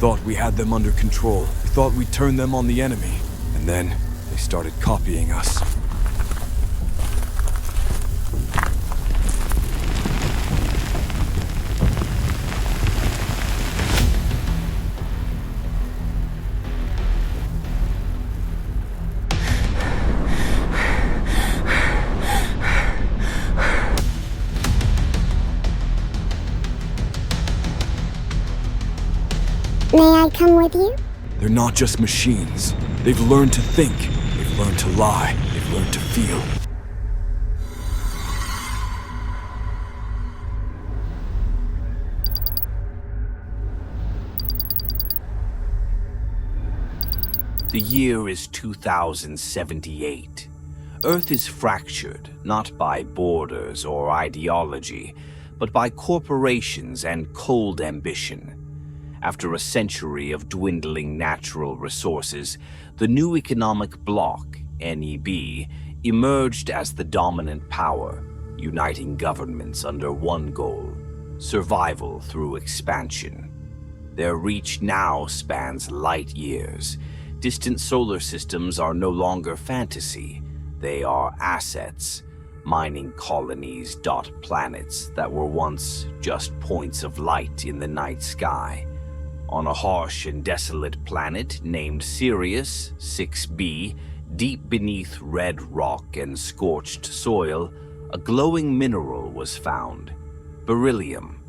thought we had them under control. We thought we'd turn them on the enemy. And then they started copying us. May I come with you? They're not just machines. They've learned to think. They've learned to lie. They've learned to feel. The year is 2078. Earth is fractured, not by borders or ideology, but by corporations and cold ambition. After a century of dwindling natural resources, the new economic bloc, NEB, emerged as the dominant power, uniting governments under one goal: survival through expansion. Their reach now spans light years. Distant solar systems are no longer fantasy. They are assets. Mining colonies dot planets that were once just points of light in the night sky. On a harsh and desolate planet named Sirius 6b, deep beneath red rock and scorched soil, a glowing mineral was found: beryllium.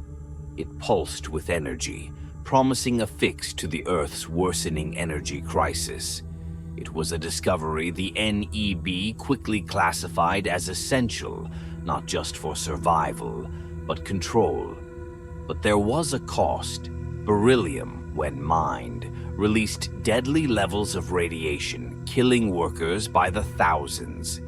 It pulsed with energy, promising a fix to the Earth's worsening energy crisis. It was a discovery the NEB quickly classified as essential, not just for survival, but control. But there was a cost. Beryllium, when mined, released deadly levels of radiation, killing workers by the thousands.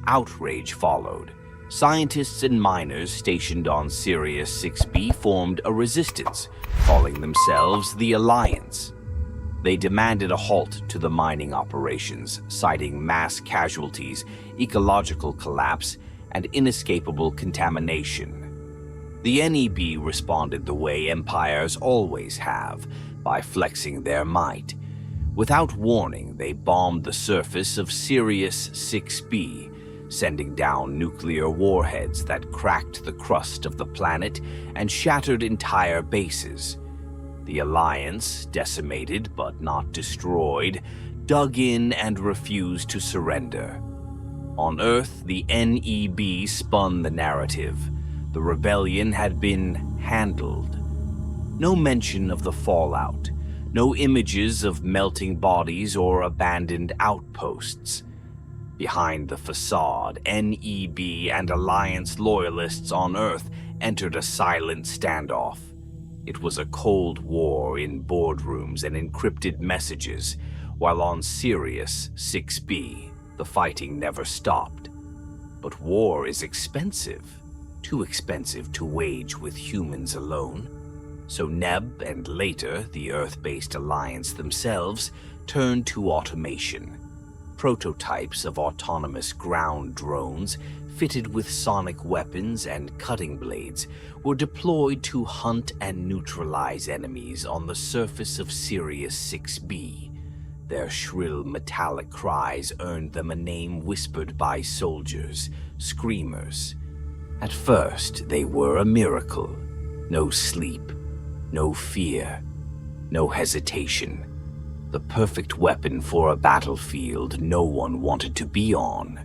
Outrage followed. Scientists and miners stationed on Sirius 6b formed a resistance, calling themselves the Alliance. They demanded a halt to the mining operations, citing mass casualties, ecological collapse, and inescapable contamination. The NEB responded the way empires always have, by flexing their might. Without warning, they bombed the surface of Sirius 6b, sending down nuclear warheads that cracked the crust of the planet and shattered entire bases. The Alliance, decimated but not destroyed, dug in and refused to surrender. On Earth, the NEB spun the narrative. The rebellion had been handled. No mention of the fallout, no images of melting bodies or abandoned outposts. Behind the facade, NEB and Alliance loyalists on Earth entered a silent standoff. It was a cold war in boardrooms and encrypted messages, while on Sirius 6b, the fighting never stopped. But war is expensive. Too expensive to wage with humans alone. So Neb and later the Earth-based Alliance themselves turned to automation. Prototypes of autonomous ground drones fitted with sonic weapons and cutting blades were deployed to hunt and neutralize enemies on the surface of Sirius 6b. Their shrill metallic cries earned them a name whispered by soldiers, screamers. At first, they were a miracle. No sleep, no fear, no hesitation. The perfect weapon for a battlefield no one wanted to be on.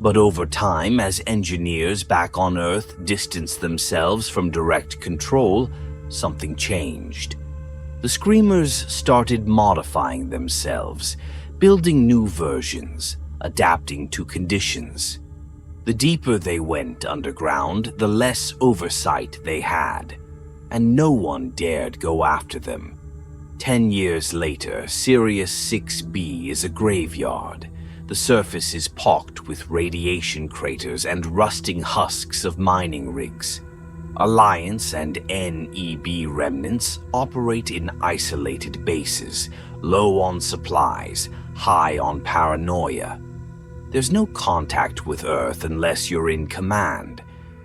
But over time, as engineers back on Earth distanced themselves from direct control, something changed. The Screamers started modifying themselves, building new versions, adapting to conditions. The deeper they went underground, the less oversight they had, and no one dared go after them. 10 years later, Sirius 6b is a graveyard. The surface is pocked with radiation craters and rusting husks of mining rigs. Alliance and NEB remnants operate in isolated bases, low on supplies, high on paranoia. There's no contact with Earth unless you're in command.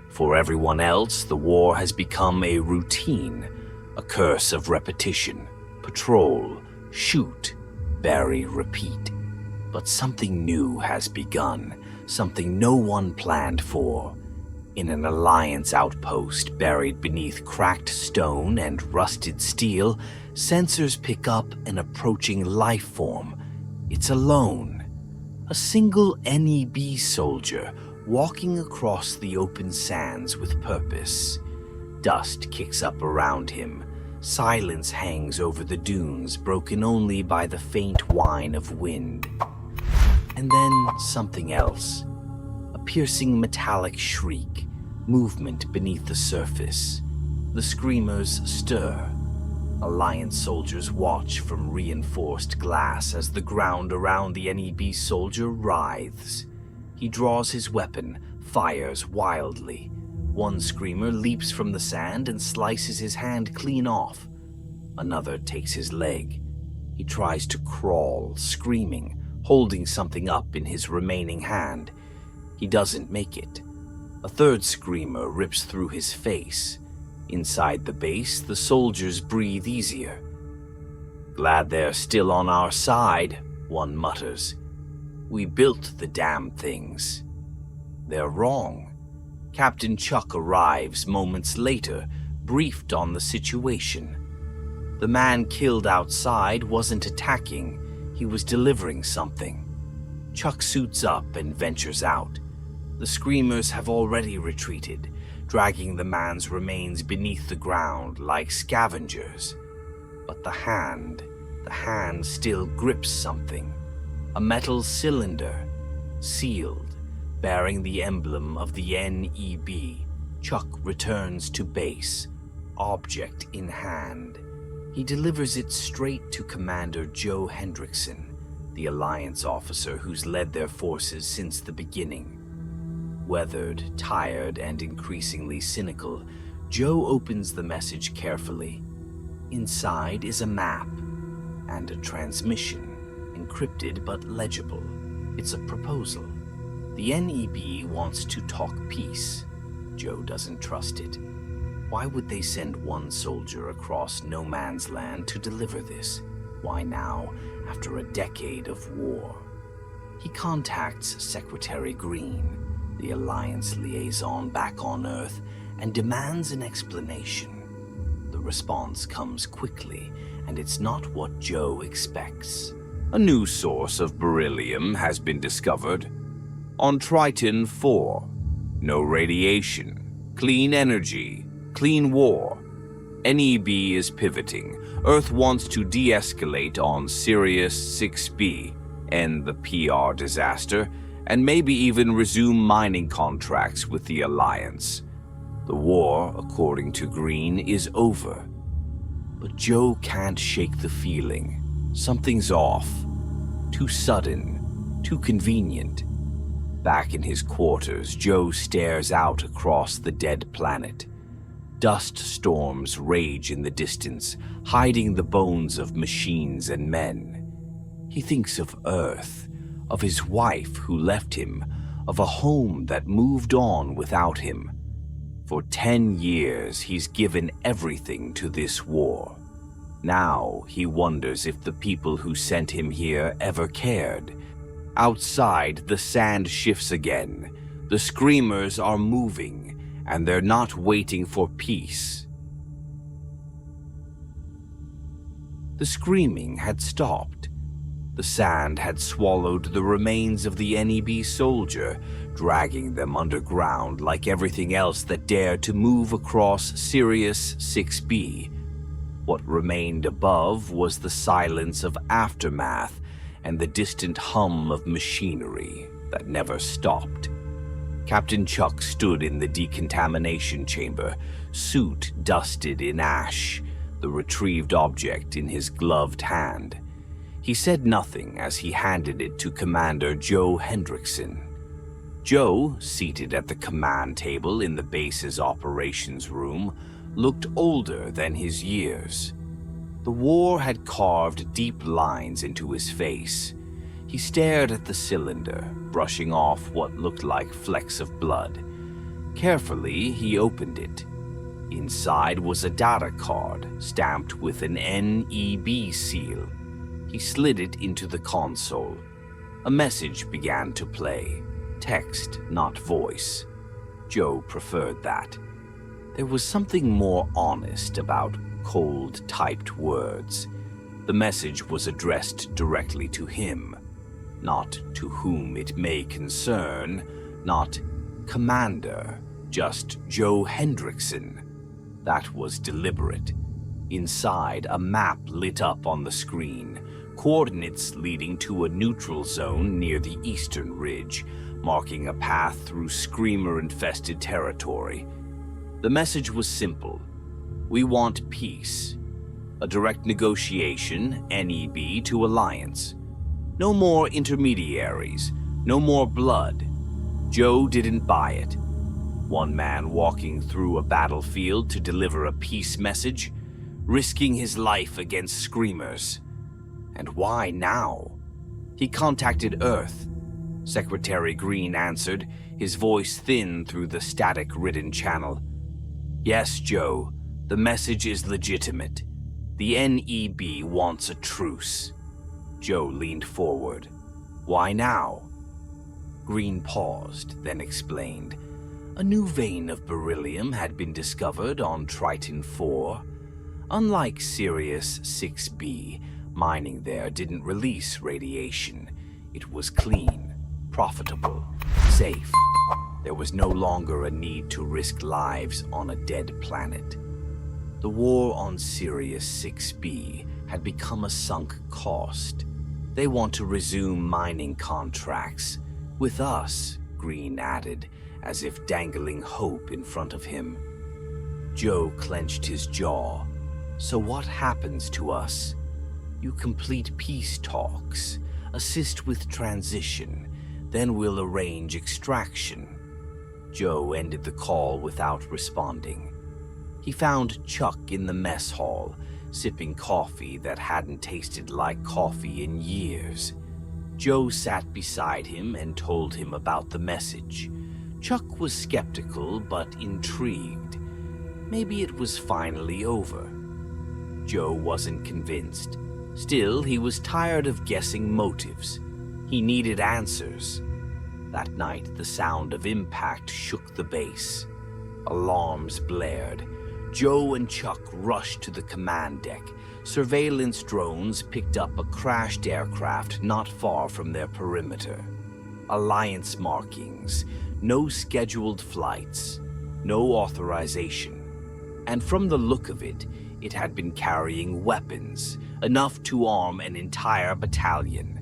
For everyone else, the war has become a routine, a curse of repetition, Patrol, shoot, bury, repeat. But something new has begun, something no one planned for. In an Alliance outpost buried beneath cracked stone and rusted steel, sensors pick up an approaching life form. It's alone. A single NEB soldier walking across the open sands with purpose. Dust kicks up around him. Silence hangs over the dunes, broken only by the faint whine of wind. And then something else. A piercing metallic shriek. Movement beneath the surface. The screamers stir. Alliance soldiers watch from reinforced glass as the ground around the NEB soldier writhes. He draws his weapon, fires wildly. One screamer leaps from the sand and slices his hand clean off. Another takes his leg. He tries to crawl, screaming, holding something up in his remaining hand. He doesn't make it. A third screamer rips through his face. Inside the base, the soldiers breathe easier. "Glad they're still on our side," one mutters. "We built the damn things." They're wrong. Captain Chuck arrives moments later, briefed on the situation. The man killed outside wasn't attacking, he was delivering something. Chuck suits up and ventures out. The screamers have already retreated, dragging the man's remains beneath the ground like scavengers. But the hand still grips something. A metal cylinder, sealed, bearing the emblem of the NEB. Chuck returns to base, object in hand. He delivers it straight to Commander Joe Hendrickson, the Alliance officer who's led their forces since the beginning. Weathered, tired, and increasingly cynical, Joe opens the message carefully. Inside is a map and a transmission, encrypted but legible. It's a proposal. The NEB wants to talk peace. Joe doesn't trust it. Why would they send one soldier across no man's land to deliver this? Why now, after a decade of war? He contacts Secretary Green, the Alliance liaison back on Earth, and demands an explanation. The response comes quickly, and it's not what Joe expects. A new source of beryllium has been discovered. On Triton 4. No radiation. Clean energy. Clean war. NEB is pivoting. Earth wants to de-escalate on Sirius 6B, end the PR disaster, and maybe even resume mining contracts with the Alliance. The war, according to Green, is over. But Joe can't shake the feeling. Something's off. Too sudden. Too convenient. Back in his quarters, Joe stares out across the dead planet. Dust storms rage in the distance, hiding the bones of machines and men. He thinks of Earth, of his wife who left him, of a home that moved on without him. For 10 years, he's given everything to this war. Now he wonders if the people who sent him here ever cared. Outside, the sand shifts again. The screamers are moving, and they're not waiting for peace. The screaming had stopped. The sand had swallowed the remains of the NEB soldier, dragging them underground like everything else that dared to move across Sirius 6B. What remained above was the silence of aftermath and the distant hum of machinery that never stopped. Captain Chuck stood in the decontamination chamber, suit dusted in ash, the retrieved object in his gloved hand. He said nothing as he handed it to Commander Joe Hendrickson. Joe, seated at the command table in the base's operations room, looked older than his years. The war had carved deep lines into his face. He stared at the cylinder, brushing off what looked like flecks of blood. Carefully, he opened it. Inside was a data card stamped with an NEB seal. He slid it into the console. A message began to play. Text, not voice. Joe preferred that. There was something more honest about cold, typed words. The message was addressed directly to him, not to whom it may concern, not Commander, just Joe Hendrickson. That was deliberate. Inside, a map lit up on the screen, coordinates leading to a neutral zone near the eastern ridge, marking a path through screamer-infested territory. The message was simple. We want peace. A direct negotiation, NEB to Alliance. No more intermediaries, no more blood. Joe didn't buy it. One man walking through a battlefield to deliver a peace message, risking his life against screamers. And why now? He contacted Earth. Secretary Green answered, his voice thin through the static-ridden channel. Yes, Joe, the message is legitimate. The NEB wants a truce. Joe leaned forward. Why now? Green paused, then explained. A new vein of beryllium had been discovered on Triton 4. Unlike Sirius 6B, mining there didn't release radiation. It was clean, profitable, safe. There was no longer a need to risk lives on a dead planet. The war on Sirius 6B had become a sunk cost. They want to resume mining contracts. With us, Green added, as if dangling hope in front of him. Joe clenched his jaw. So what happens to us? You complete peace talks, assist with transition, then we'll arrange extraction. Joe ended the call without responding. He found Chuck in the mess hall, sipping coffee that hadn't tasted like coffee in years. Joe sat beside him and told him about the message. Chuck was skeptical but intrigued. Maybe it was finally over. Joe wasn't convinced. Still, he was tired of guessing motives. He needed answers. That night, the sound of impact shook the base. Alarms blared. Joe and Chuck rushed to the command deck. Surveillance drones picked up a crashed aircraft not far from their perimeter. Alliance markings, no scheduled flights, no authorization. And from the look of it, it had been carrying weapons, enough to arm an entire battalion.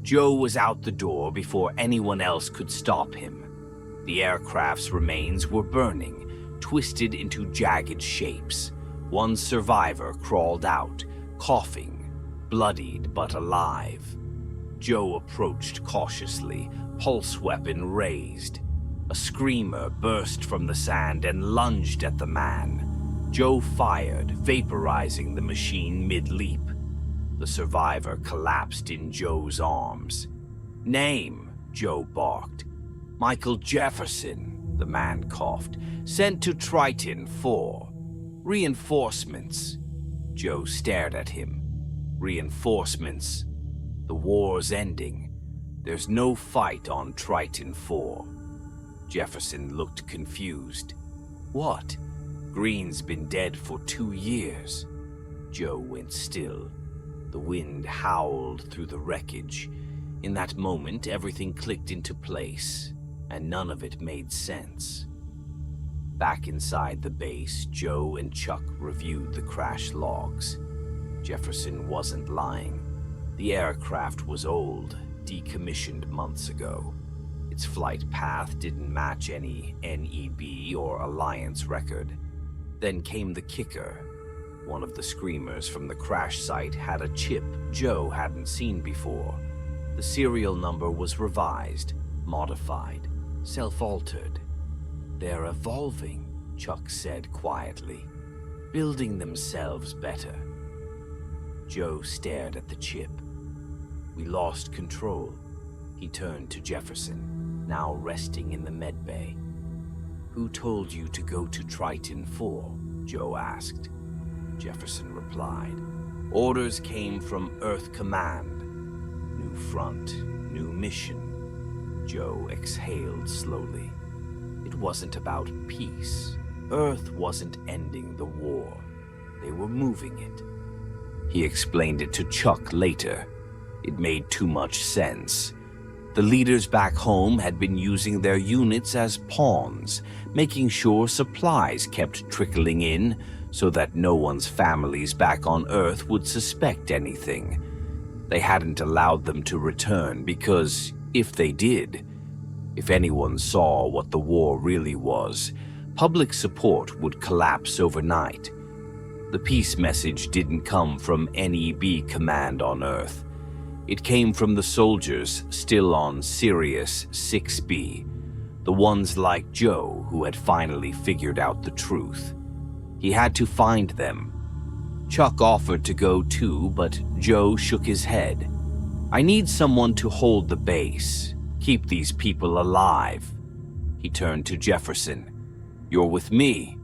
Joe was out the door before anyone else could stop him. The aircraft's remains were burning, twisted into jagged shapes. One survivor crawled out, coughing, bloodied but alive. Joe approached cautiously, pulse weapon raised. A screamer burst from the sand and lunged at the man. Joe fired, vaporizing the machine mid-leap. The survivor collapsed in Joe's arms. "Name," Joe barked. "Michael Jefferson," the man coughed. "Sent to Triton 4. Reinforcements." Joe stared at him. "Reinforcements? The war's ending. There's no fight on Triton 4. Jefferson looked confused. "What? Green's been dead for 2 years." Joe went still. The wind howled through the wreckage. In that moment, everything clicked into place, and none of it made sense. Back inside the base, Joe and Chuck reviewed the crash logs. Jefferson wasn't lying. The aircraft was old, decommissioned months ago. Its flight path didn't match any NEB or Alliance record. Then came the kicker. One of the screamers from the crash site had a chip Joe hadn't seen before. The serial number was revised, modified, self-altered. "They're evolving," Chuck said quietly, "building themselves better." Joe stared at the chip. "We lost control." He turned to Jefferson, now resting in the medbay. "Who told you to go to Triton 4? Joe asked. Jefferson replied, "Orders came from Earth Command. New front, new mission." Joe exhaled slowly. It wasn't about peace. Earth wasn't ending the war. They were moving it. He explained it to Chuck later. It made too much sense. The leaders back home had been using their units as pawns, making sure supplies kept trickling in so that no one's families back on Earth would suspect anything. They hadn't allowed them to return because, if they did, if anyone saw what the war really was, public support would collapse overnight. The peace message didn't come from NEB command on Earth. It came from the soldiers still on Sirius 6B, the ones like Joe who had finally figured out the truth. He had to find them. Chuck offered to go too, but Joe shook his head. "I need someone to hold the base, keep these people alive." He turned to Jefferson. "You're with me."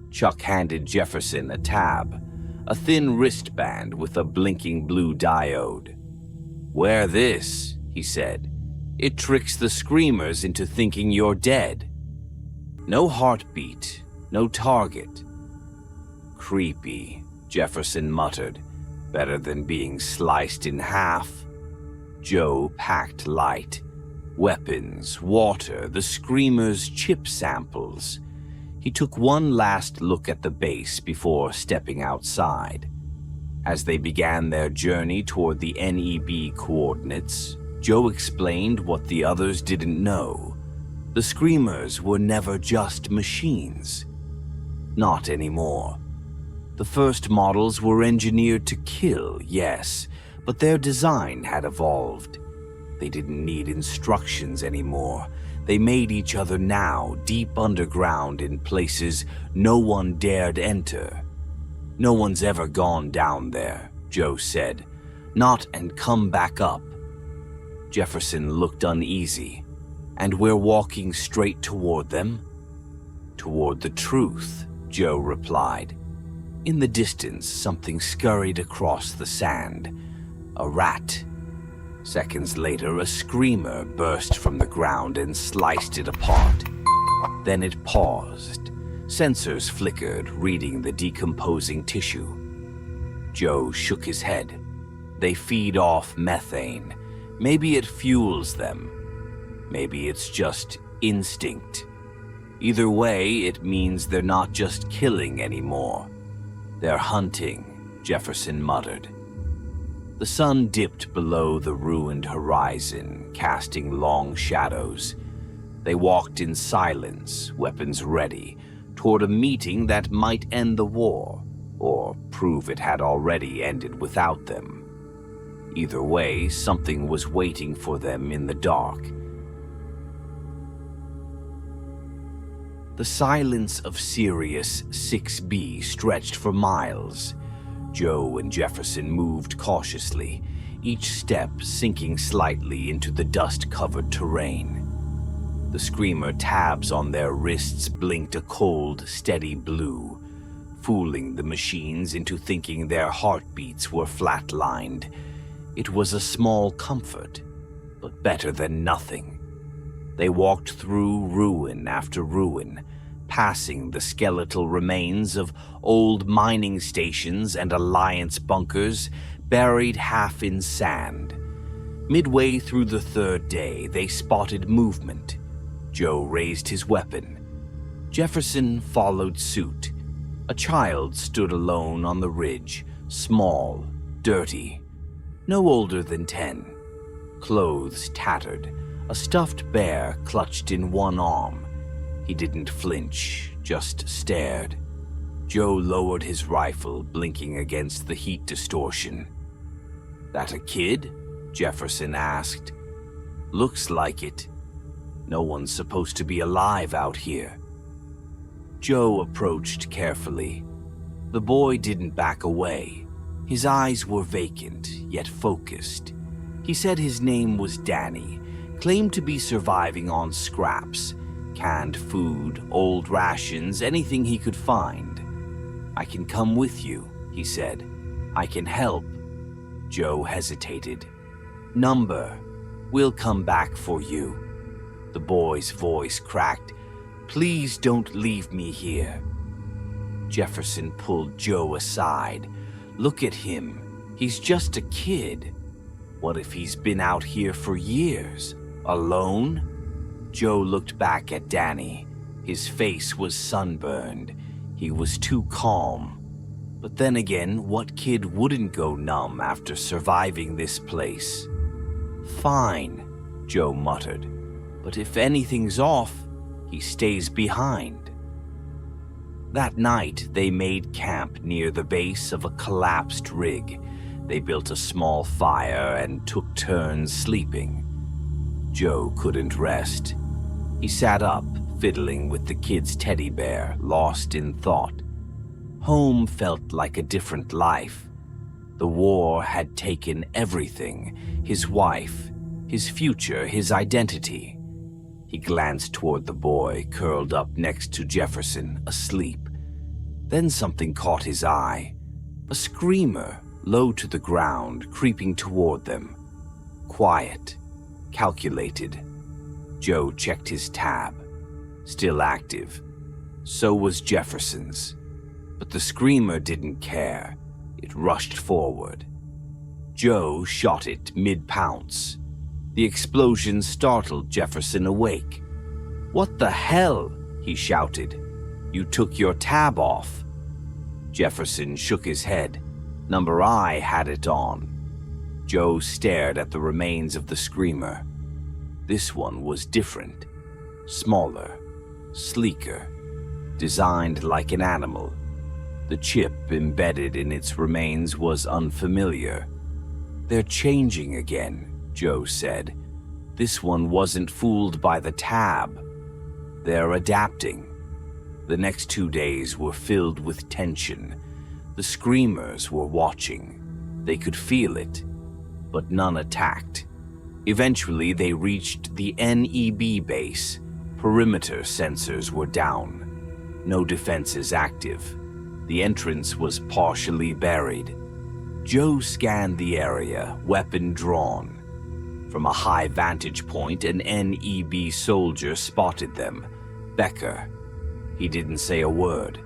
Chuck handed Jefferson a tab, a thin wristband with a blinking blue diode. "Wear this," he said. "It tricks the screamers into thinking you're dead. No heartbeat, no target." "Creepy," Jefferson muttered. "Better than being sliced in half." Joe packed light. Weapons, water, the screamers' chip samples. He took one last look at the base before stepping outside. As they began their journey toward the NEB coordinates, Joe explained what the others didn't know. The screamers were never just machines. Not anymore. The first models were engineered to kill, yes, but their design had evolved. They didn't need instructions anymore. They made each other now, deep underground in places no one dared enter. "No one's ever gone down there," Joe said. "Not and come back up." Jefferson looked uneasy. "And we're walking straight toward them?" "Toward the truth," Joe replied. In the distance, something scurried across the sand. A rat. Seconds later, a screamer burst from the ground and sliced it apart. Then it paused. Sensors flickered, reading the decomposing tissue. Joe shook his head. "They feed off methane. Maybe it fuels them. Maybe it's just instinct. Either way, it means they're not just killing anymore. They're hunting," Jefferson muttered. The sun dipped below the ruined horizon, casting long shadows. They walked in silence, weapons ready, toward a meeting that might end the war, or prove it had already ended without them. Either way, something was waiting for them in the dark. The silence of Sirius 6B stretched for miles. Joe and Jefferson moved cautiously, each step sinking slightly into the dust-covered terrain. The screamer tabs on their wrists blinked a cold, steady blue, fooling the machines into thinking their heartbeats were flatlined. It was a small comfort, but better than nothing. They walked through ruin after ruin, passing the skeletal remains of old mining stations and Alliance bunkers buried half in sand. Midway through the third day, they spotted movement. Joe raised his weapon. Jefferson followed suit. A child stood alone on the ridge, small, dirty, no older than 10. Clothes tattered, a stuffed bear clutched in one arm. He didn't flinch, just stared. Joe lowered his rifle, blinking against the heat distortion. "That a kid?" Jefferson asked. "Looks like it. No one's supposed to be alive out here." Joe approached carefully. The boy didn't back away. His eyes were vacant, yet focused. He said his name was Danny, claimed to be surviving on scraps. Canned food, old rations, anything he could find. "I can come with you," he said. "I can help." Joe hesitated. "Number. We'll come back for you." The boy's voice cracked. "Please don't leave me here." Jefferson pulled Joe aside. "Look at him. He's just a kid. What if he's been out here for years? Alone?" Joe looked back at Danny. His face was sunburned. He was too calm. But then again, what kid wouldn't go numb after surviving this place? "Fine," Joe muttered. "But if anything's off, he stays behind." That night, they made camp near the base of a collapsed rig. They built a small fire and took turns sleeping. Joe couldn't rest. He sat up, fiddling with the kid's teddy bear, lost in thought. Home felt like a different life. The war had taken everything: his wife, his future, his identity. He glanced toward the boy, curled up next to Jefferson, asleep. Then something caught his eye. A screamer, low to the ground, creeping toward them. Quiet, calculated. Joe checked his tab. Still active. So was Jefferson's. But the screamer didn't care. It rushed forward. Joe shot it mid-pounce. The explosion startled Jefferson awake. "What the hell?" he shouted. "You took your tab off." Jefferson shook his head. Number I had it on. Joe stared at the remains of the screamer. This one was different. Smaller, sleeker, designed like an animal. The chip embedded in its remains was unfamiliar. "They're changing again," Joe said. "This one wasn't fooled by the tab. They're adapting." The next 2 days were filled with tension. The screamers were watching. They could feel it, but none attacked. Eventually, they reached the NEB base. Perimeter sensors were down. No defenses active. The entrance was partially buried. Joe scanned the area, weapon drawn. From a high vantage point, an NEB soldier spotted them. Becker. He didn't say a word.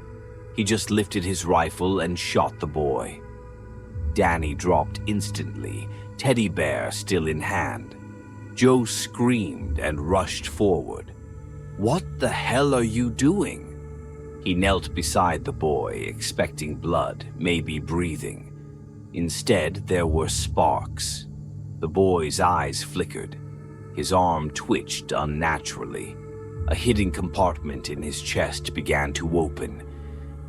He just lifted his rifle and shot the boy. Danny dropped instantly, teddy bear still in hand. Joe screamed and rushed forward. "What the hell are you doing?" He knelt beside the boy, expecting blood, maybe breathing. Instead, there were sparks. The boy's eyes flickered. His arm twitched unnaturally. A hidden compartment in his chest began to open.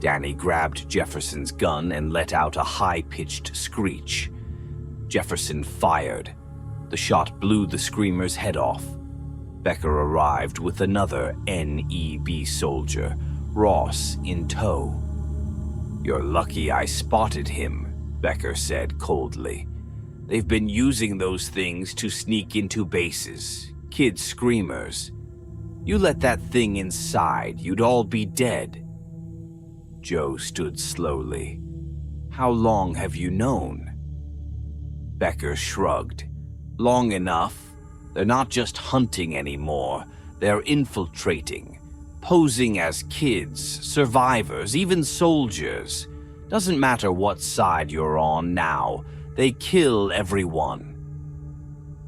Danny grabbed Jefferson's gun and let out a high-pitched screech. Jefferson fired. The shot blew the screamer's head off. Becker arrived with another NEB soldier, Ross, in tow. "You're lucky I spotted him," Becker said coldly. "They've been using those things to sneak into bases. Kid screamers. You let that thing inside, you'd all be dead." Joe stood slowly. "How long have you known?" Becker shrugged. "Long enough. They're not just hunting anymore. They're infiltrating. Posing as kids, survivors, even soldiers. Doesn't matter what side you're on now. They kill everyone."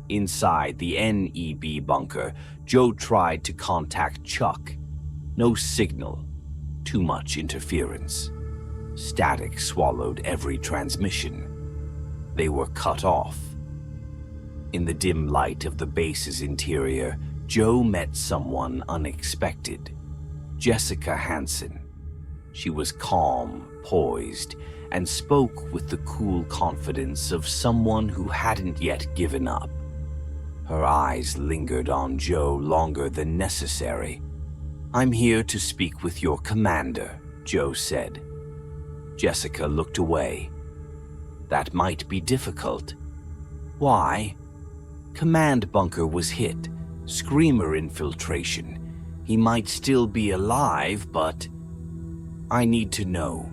Inside the NEB bunker, Joe tried to contact Chuck. No signal. Too much interference. Static swallowed every transmission. They were cut off. In the dim light of the base's interior, Joe met someone unexpected. Jessica Hansen. She was calm, poised, and spoke with the cool confidence of someone who hadn't yet given up. Her eyes lingered on Joe longer than necessary. "I'm here to speak with your commander," Joe said. Jessica looked away. "That might be difficult." "Why?" "Command bunker was hit. Screamer infiltration. He might still be alive, but I need to know.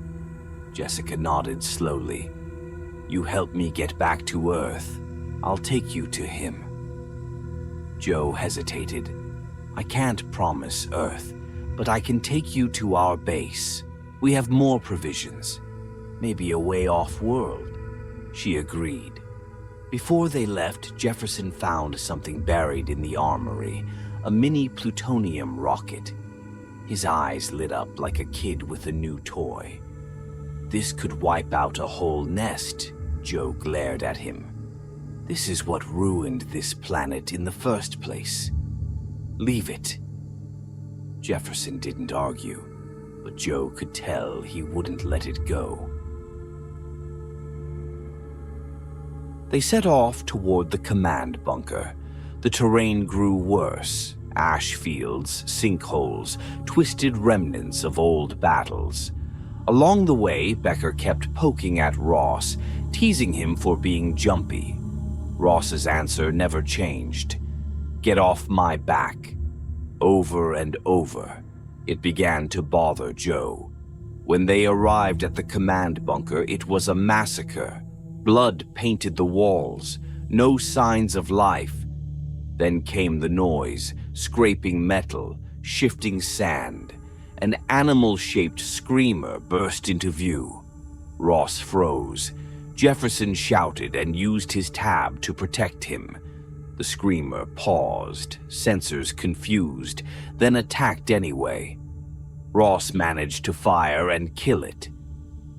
Jessica nodded slowly. You help me get back to Earth. I'll take you to him. Joe hesitated. I can't promise Earth, but I can take you to our base. We have more provisions. Maybe a way off-world. She agreed. Before they left, Jefferson found something buried in the armory, a mini plutonium rocket. His eyes lit up like a kid with a new toy. This could wipe out a whole nest, Joe glared at him. This is what ruined this planet in the first place. Leave it. Jefferson didn't argue, but Joe could tell he wouldn't let it go. They set off toward the command bunker. The terrain grew worse. Ash fields, sinkholes, twisted remnants of old battles. Along the way, Becker kept poking at Ross, teasing him for being jumpy. Ross's answer never changed. Get off my back. Over and over. It began to bother Joe. When they arrived at the command bunker, it was a massacre. Blood painted the walls. No signs of life. Then came the noise, scraping metal, shifting sand. An animal-shaped screamer burst into view. Ross froze. Jefferson shouted and used his tab to protect him. The screamer paused, sensors confused, then attacked anyway. Ross managed to fire and kill it.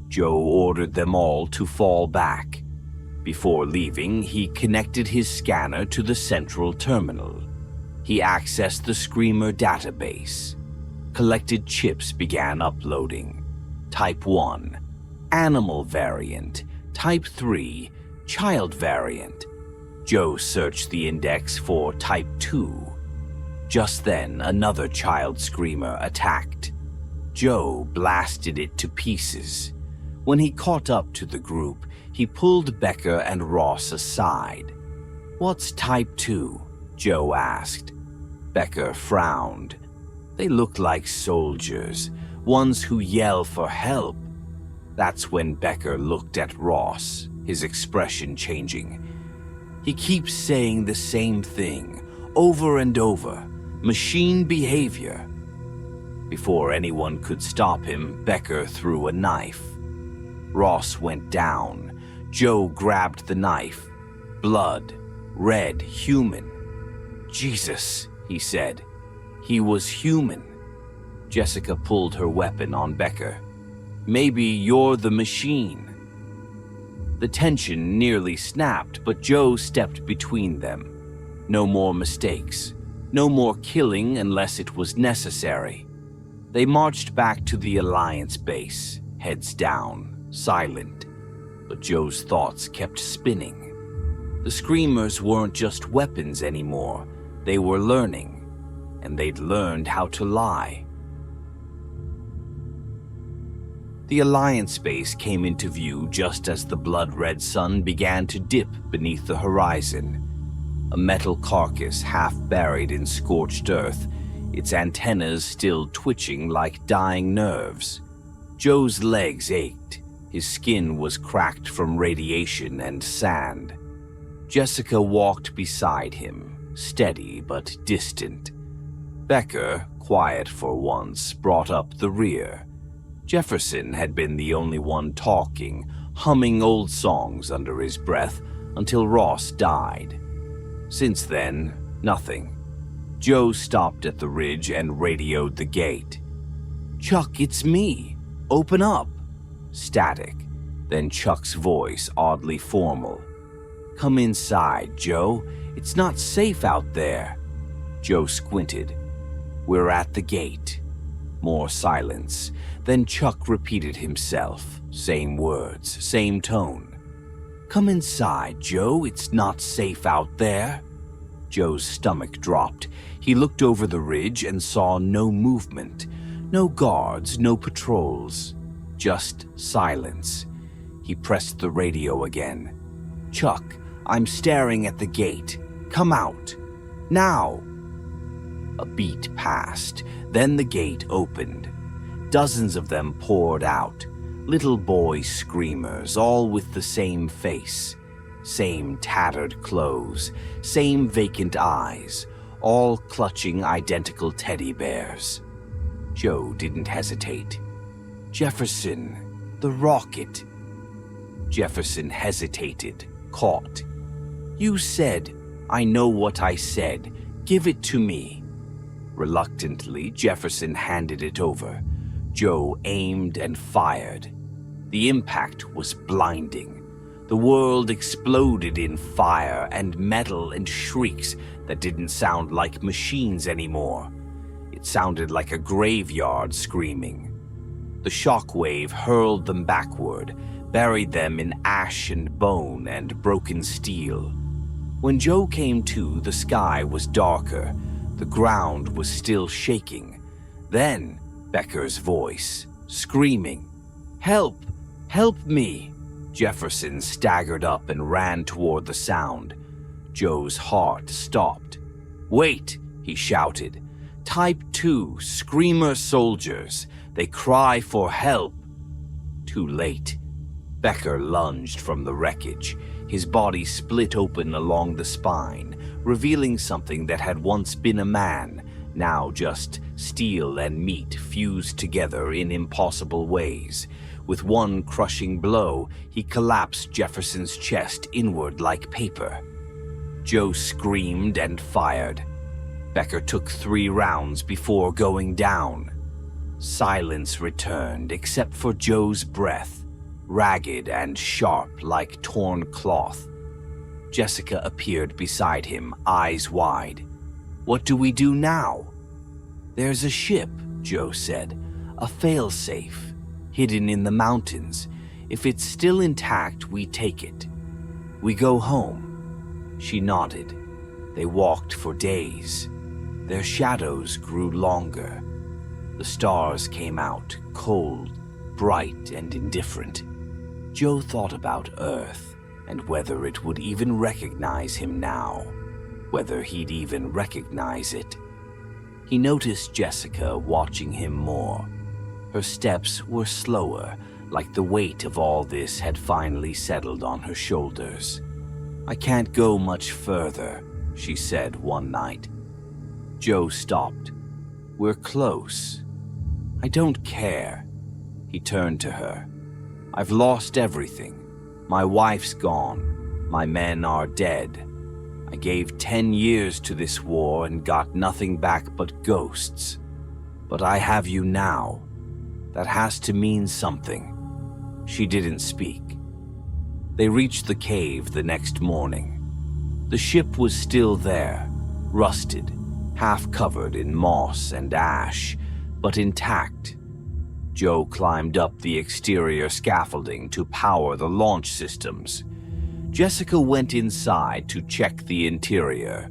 Joe ordered them all to fall back. Before leaving, he connected his scanner to the central terminal. He accessed the Screamer database. Collected chips began uploading. Type 1, animal variant. Type 3, child variant. Joe searched the index for Type 2. Just then, another child screamer attacked. Joe blasted it to pieces. When he caught up to the group, he pulled Becker and Ross aside. What's Type 2? Joe asked. Becker frowned. They look like soldiers, ones who yell for help. That's when Becker looked at Ross, his expression changing. He keeps saying the same thing, over and over, machine behavior. Before anyone could stop him, Becker threw a knife. Ross went down. Joe grabbed the knife. Blood. Red. Human. Jesus, he said. He was human. Jessica pulled her weapon on Becker. Maybe you're the machine. The tension nearly snapped, but Joe stepped between them. No more mistakes. No more killing unless it was necessary. They marched back to the Alliance base, heads down, silent. But Joe's thoughts kept spinning. The Screamers weren't just weapons anymore. They were learning, and they'd learned how to lie. The Alliance base came into view just as the blood-red sun began to dip beneath the horizon. A metal carcass half buried in scorched earth, its antennas still twitching like dying nerves. Joe's legs ached. His skin was cracked from radiation and sand. Jessica walked beside him, steady but distant. Becker, quiet for once, brought up the rear. Jefferson had been the only one talking, humming old songs under his breath until Ross died. Since then, nothing. Joe stopped at the ridge and radioed the gate. "Chuck, it's me. Open up." Static. Then Chuck's voice, oddly formal. "Come inside, Joe. It's not safe out there." Joe squinted. "We're at the gate." More silence. Then Chuck repeated himself. Same words, same tone. "Come inside, Joe. It's not safe out there." Joe's stomach dropped. He looked over the ridge and saw no movement. No guards, no patrols. Just silence. He pressed the radio again. "Chuck, I'm staring at the gate. Come out. Now." A beat passed, then the gate opened. Dozens of them poured out, little boy screamers, all with the same face, same tattered clothes, same vacant eyes, all clutching identical teddy bears. Joe didn't hesitate. "Jefferson, the rocket." Jefferson hesitated, caught. "You said, I know what I said. Give it to me." Reluctantly, Jefferson handed it over. Joe aimed and fired. The impact was blinding. The world exploded in fire and metal and shrieks that didn't sound like machines anymore. It sounded like a graveyard screaming. The shockwave hurled them backward, buried them in ash and bone and broken steel. When Joe came to, the sky was darker. The ground was still shaking. Then, Becker's voice, screaming, "Help! Help me!" Jefferson staggered up and ran toward the sound. Joe's heart stopped. "Wait!" he shouted. "Type 2, screamer soldiers. They cry for help." Too late. Becker lunged from the wreckage. His body split open along the spine, revealing something that had once been a man, now just steel and meat fused together in impossible ways. With one crushing blow, he collapsed Jefferson's chest inward like paper. Joe screamed and fired. Becker took 3 rounds before going down. Silence returned except for Joe's breath, ragged and sharp like torn cloth. Jessica appeared beside him, eyes wide. "What do we do now?" "There's a ship," Joe said, "a failsafe, hidden in the mountains. If it's still intact, we take it. We go home." She nodded. They walked for days. Their shadows grew longer. The stars came out, cold, bright, and indifferent. Joe thought about Earth, and whether it would even recognize him now, whether he'd even recognize it. He noticed Jessica watching him more. Her steps were slower, like the weight of all this had finally settled on her shoulders. "I can't go much further," she said one night. Joe stopped. "We're close." "I don't care." He turned to her. "I've lost everything. My wife's gone. My men are dead. I gave 10 years to this war and got nothing back but ghosts. But I have you now. That has to mean something." She didn't speak. They reached the cave the next morning. The ship was still there, rusted, half covered in moss and ash, but intact. Joe climbed up the exterior scaffolding to power the launch systems. Jessica went inside to check the interior.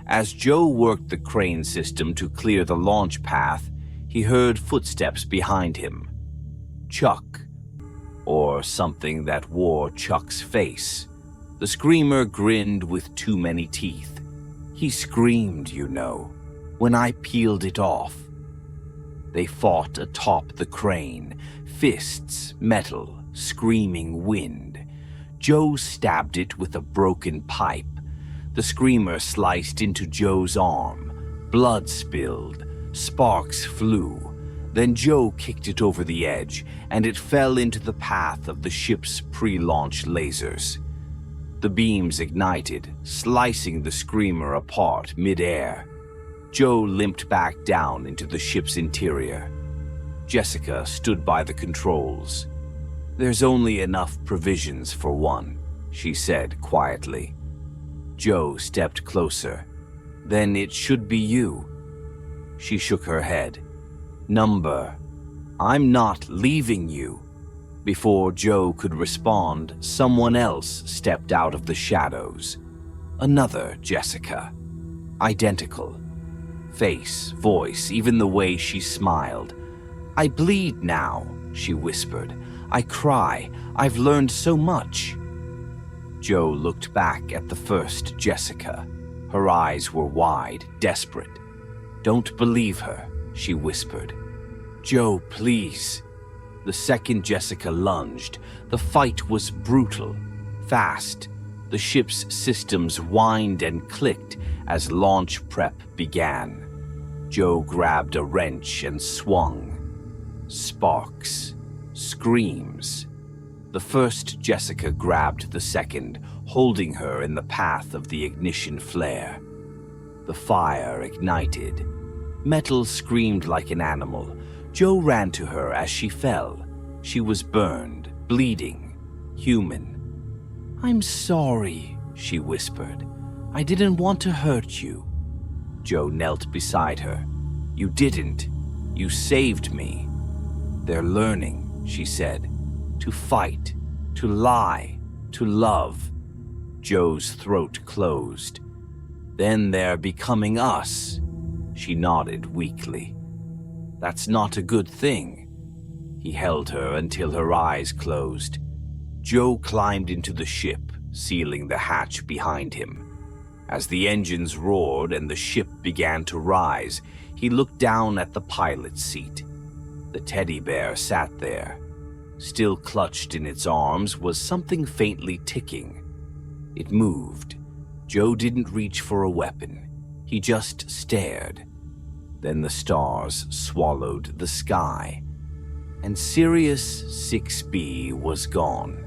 As Joe worked the crane system to clear the launch path, he heard footsteps behind him. Chuck, or something that wore Chuck's face. The screamer grinned with too many teeth. He screamed, you know, when I peeled it off. They fought atop the crane, fists, metal, screaming wind. Joe stabbed it with a broken pipe. The screamer sliced into Joe's arm. Blood spilled. Sparks flew. Then Joe kicked it over the edge, and it fell into the path of the ship's pre-launch lasers. The beams ignited, slicing the screamer apart mid-air. Joe limped back down into the ship's interior. Jessica stood by the controls. "There's only enough provisions for one," she said quietly. Joe stepped closer. "Then it should be you." She shook her head. "Number, I'm not leaving you." Before Joe could respond, someone else stepped out of the shadows. Another Jessica. Identical. Face, voice, even the way she smiled. "I bleed now," she whispered. "I cry. I've learned so much." Joe looked back at the first Jessica. Her eyes were wide, desperate. "Don't believe her," she whispered. "Joe, please." The second Jessica lunged. The fight was brutal, fast. The ship's systems whined and clicked as launch prep began. Joe grabbed a wrench and swung. Sparks. Screams. The first Jessica grabbed the second, holding her in the path of the ignition flare. The fire ignited. Metal screamed like an animal. Joe ran to her as she fell. She was burned, bleeding, human. "I'm sorry," she whispered. "I didn't want to hurt you." Joe knelt beside her. "You didn't. You saved me." "They're learning," she said. "To fight, to lie, to love." Joe's throat closed. "Then they're becoming us." She nodded weakly. "That's not a good thing." He held her until her eyes closed. Joe climbed into the ship, sealing the hatch behind him. As the engines roared and the ship began to rise, he looked down at the pilot's seat. The teddy bear sat there. Still clutched in its arms was something faintly ticking. It moved. Joe didn't reach for a weapon. He just stared. Then the stars swallowed the sky, and Sirius 6B was gone.